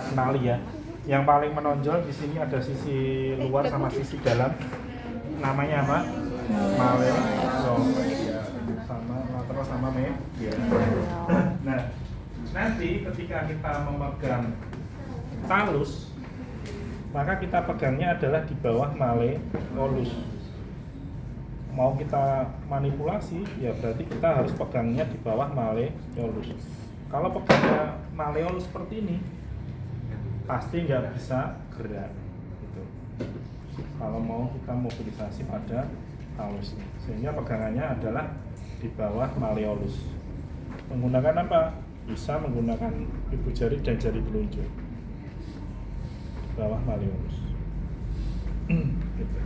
Kenali ya. Yang paling menonjol di sini ada sisi luar sama sisi dalam. Namanya apa? Maleo. Sama lateral sama medial. Nah, nanti ketika kita memegang talus, maka kita pegangnya adalah di bawah malleolus. Mau kita manipulasi, ya berarti kita harus pegangnya di bawah malleolus. Kalau pegangnya malleolus seperti ini, pasti nggak bisa gerak. Gitu. Kalau mau kita mobilisasi pada talus, sehingga pegangannya adalah di bawah malleolus. Menggunakan apa? Bisa menggunakan ibu jari dan jari telunjuk di bawah malleolus. Gitu.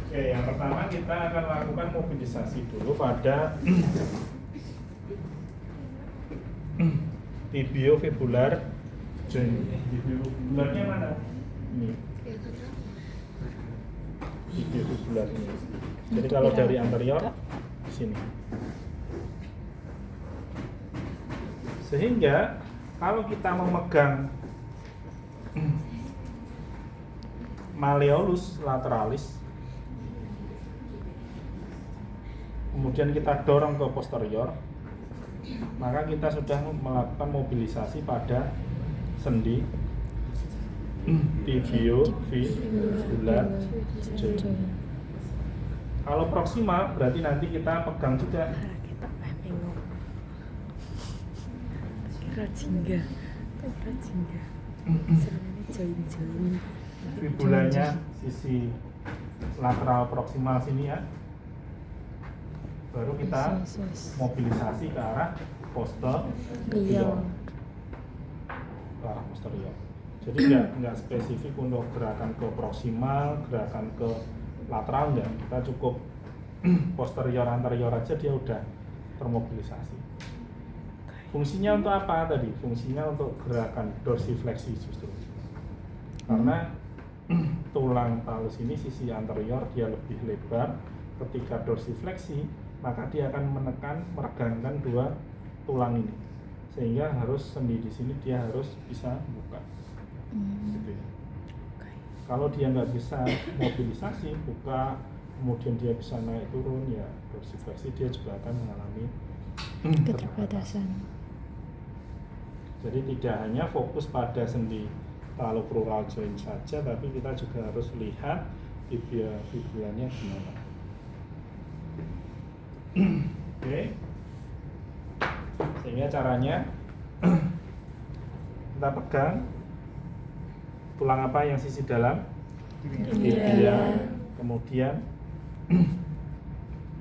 Oke, yang pertama kita akan lakukan mobilisasi dulu pada tibiofibular joint. Tibiofibularnya mana? Ini. Tibiofibular ini. Jadi kalau dari anterior di sini. Sehingga kalau kita memegang malleolus lateralis, kemudian kita dorong ke posterior, maka kita sudah melakukan mobilisasi pada sendi tibiofibular joint. Kalau proximal berarti nanti kita pegang juga Rajingga. Join. Fibulanya sisi lateral proksimal sini ya. Baru kita mobilisasi ke arah posterior. Ke arah posterior. Jadi nggak spesifik untuk gerakan ke proksimal, gerakan ke lateral enggak. Kita cukup posterior anterior aja dia udah termobilisasi. Fungsinya untuk apa tadi? Fungsinya untuk gerakan dorsifleksi justru. Karena tulang talus ini sisi anterior dia lebih lebar. Ketika dorsifleksi, maka dia akan meregangkan dua tulang ini. Sehingga harus sendi di sini dia harus bisa buka. Gitu ya. Kalau dia nggak bisa mobilisasi, buka, kemudian dia bisa naik turun, ya dorsifleksi dia juga akan mengalami keterbatasan. Jadi tidak hanya fokus pada sendi talocrural joint saja, tapi kita juga harus lihat tibia-fibulanya gimana. Oke. Sehingga caranya kita pegang tulang apa yang sisi dalam? Tibia. Kemudian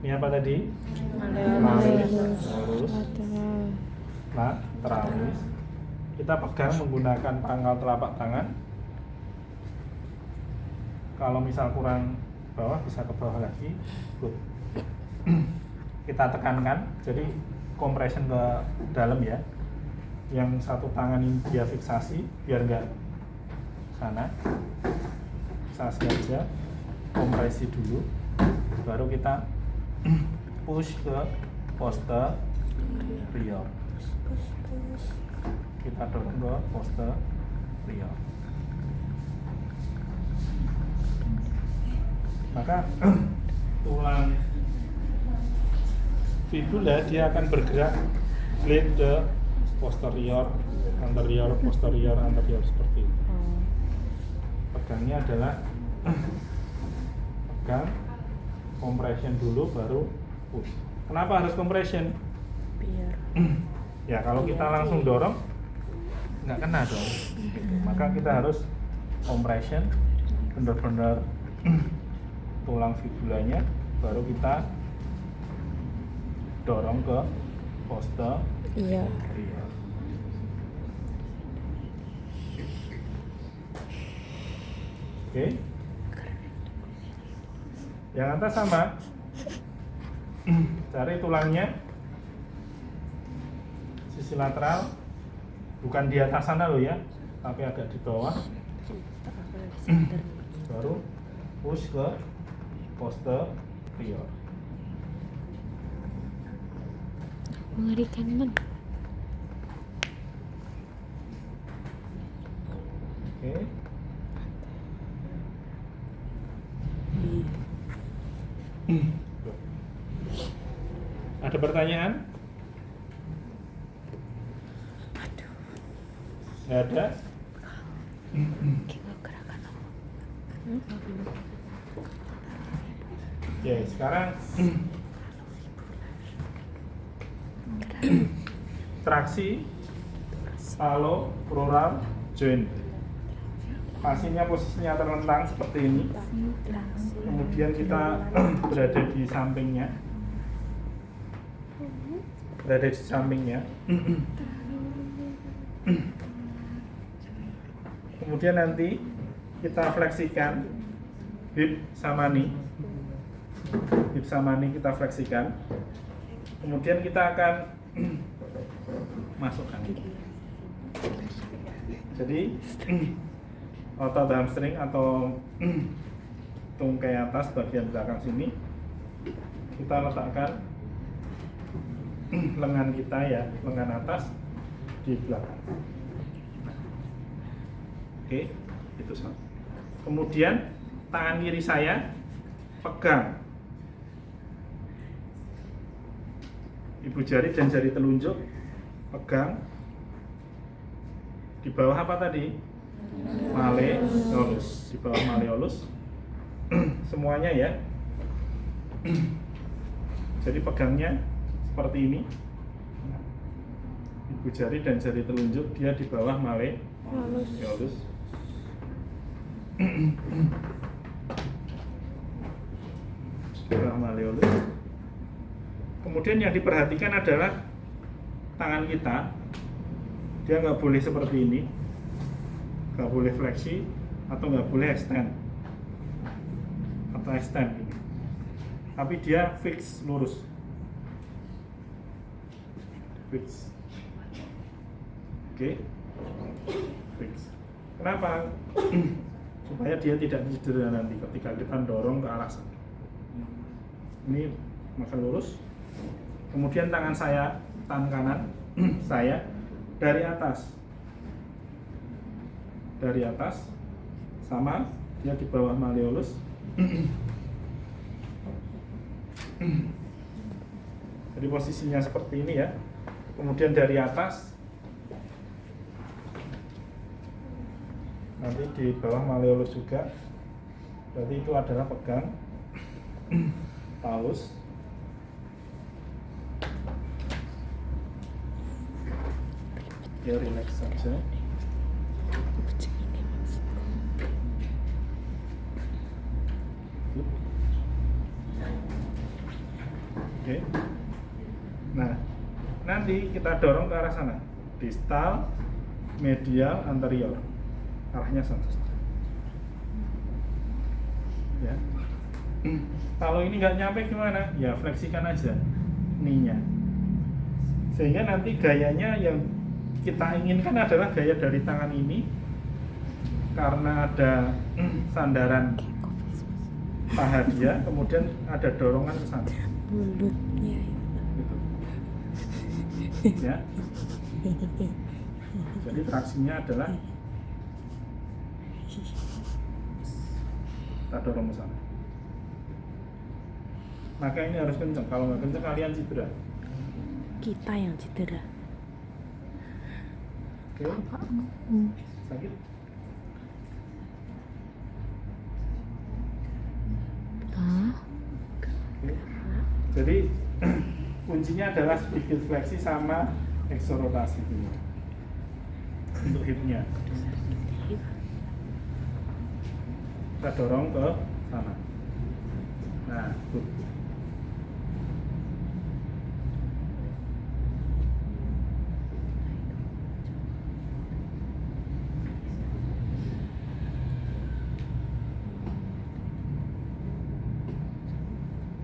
ini apa tadi? Malleolus. Lateralis. Kita pegang menggunakan pangkal telapak tangan. Kalau misal kurang bawah bisa ke bawah lagi. Good. Kita tekankan, jadi compression ke dalam ya. Yang satu tangan ini dia fiksasi biar enggak sana. Fiksasi aja, kompresi dulu. Baru kita push ke posterior. Kita dorong ke posterior. Maka tulang fibula dia akan bergerak blade ke posterior, anterior, posterior, anterior seperti itu. Pegangnya adalah pegang, compression dulu baru push. Kenapa harus compression? Biar Ya kalau kita langsung dorong nggak kena dong. Maka kita harus compression, benar-benar tulang fibulanya, baru kita dorong ke posterior. Oke. Yang atas sama. Cari tulangnya sisi lateral, bukan di atas sana loh ya, tapi agak di bawah. Baru push ke posterior. Mengerikan men. Oke. Ada pertanyaan? Nggak ada? Oke, sekarang traksi, talo-rural joint. Pasiennya posisinya terlentang seperti ini. Kemudian kita berada di sampingnya. Kemudian nanti kita fleksikan hip sama knee. Hip sama knee kita fleksikan. Kemudian kita akan masukkan. Jadi otot hamstring atau tungkai atas bagian belakang sini kita letakkan lengan kita ya, lengan atas di belakang. Oke, itu satu. Kemudian tangan kiri saya pegang ibu jari dan jari telunjuk, pegang di bawah apa tadi? Malleolus, di bawah malleolus. Semuanya ya. Jadi pegangnya seperti ini. Ibu jari dan jari telunjuk dia di bawah malleolus. Di bawah malleolus. Kemudian yang diperhatikan adalah tangan kita, dia nggak boleh seperti ini, nggak boleh fleksi atau nggak boleh extend atau extend ini. Tapi dia fix lurus, fix. Oke, fix. Kenapa? Supaya dia tidak cedera nanti ketika kita dorong ke arah sana. Ini maka lurus. Kemudian tangan saya, tangan kanan saya dari atas sama dia di bawah malleolus. Jadi posisinya seperti ini ya. Kemudian dari atas nanti di bawah malleolus juga. Berarti itu adalah pegang talus. Ya relax saja. Oke. Nah, nanti kita dorong ke arah sana. Distal, medial, anterior. Arahnya sama. Ya. Kalau ini nggak nyampe gimana? Ya fleksikan aja knee-nya. Sehingga nanti gayanya yang kita inginkan adalah gaya dari tangan ini karena ada sandaran paha dia, kemudian ada dorongan ke sana. Mulutnya Gitu. Ya. Jadi traksinya adalah kita dorong ke sana. Maka ini harus kencang. Kalau nggak kencang kalian cedera. kita yang cedera. Oke. Sakit? Oke. Jadi kuncinya adalah sedikit fleksi sama eksorotasi dulu untuk hipnya. Kita dorong ke sana. Nah, good.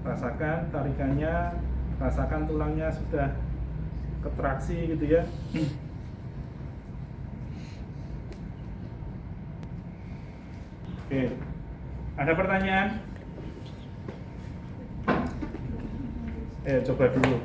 Rasakan tarikannya, rasakan tulangnya sudah ketraksi gitu ya. Oke, ada pertanyaan? Coba dulu.